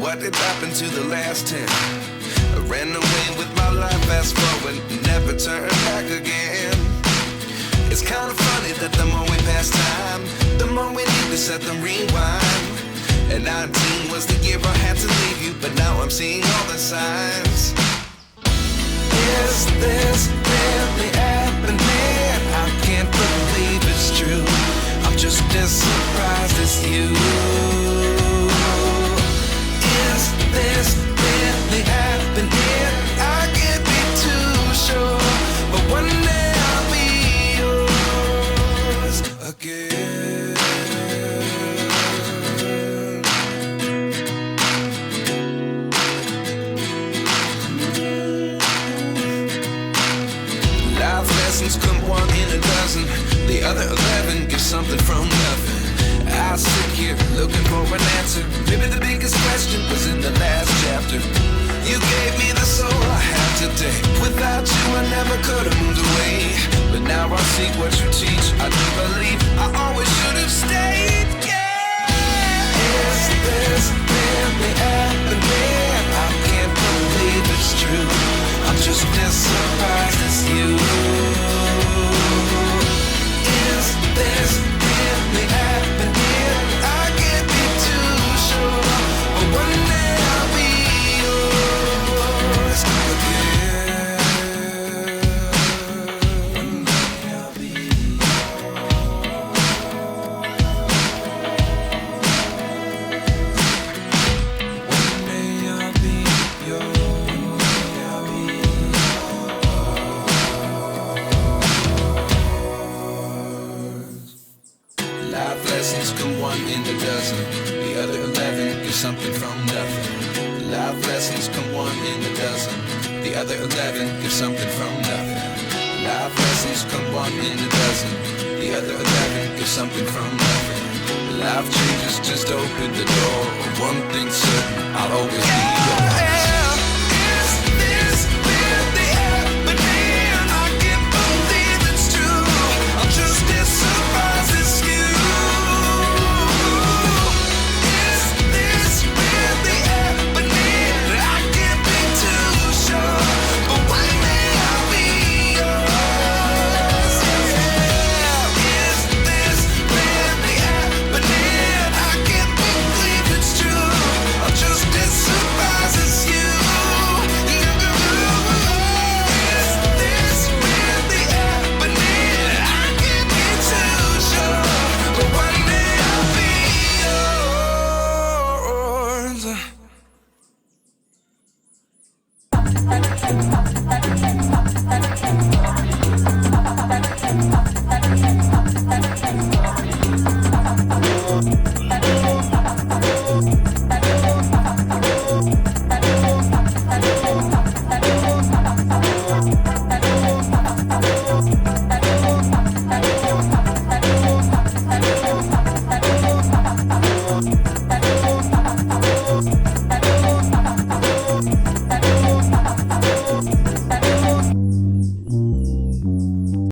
what did happen to the last 10? I ran away with my life, fast forward, never turn back again. It's kind of funny that the more we pass time, the more we need to set them rewind. And 19 was the year I had to leave you, but now I'm seeing all the signs. Is this really happening? I can't believe it's true. I'm just as surprised as you. Is this really happening? I can't be too sure, but one day I'll be yours again. Life lessons come one in a dozen. The other 11 get something from nothing. I sit here looking for an answer. Maybe the biggest question was in the last chapter. You gave me the soul I have today. Without you I never could have moved away. But now I see what you teach. I do believe I always should have stayed. Yeah. Is this really happening? I can't believe it's true. I'm just as surprised as you. Is this really happening? I can't be too sure, but one day I'll be yours again. One day I'll be yours. One day I'll be yours. Life lessons come one in a dozen. The other 11 get something from nothing. Life lessons come one in a dozen. The other 11 get something from nothing. Life lessons come one in a dozen. The other 11 get something from nothing. Life changes just open the door. One thing's certain, I'll always be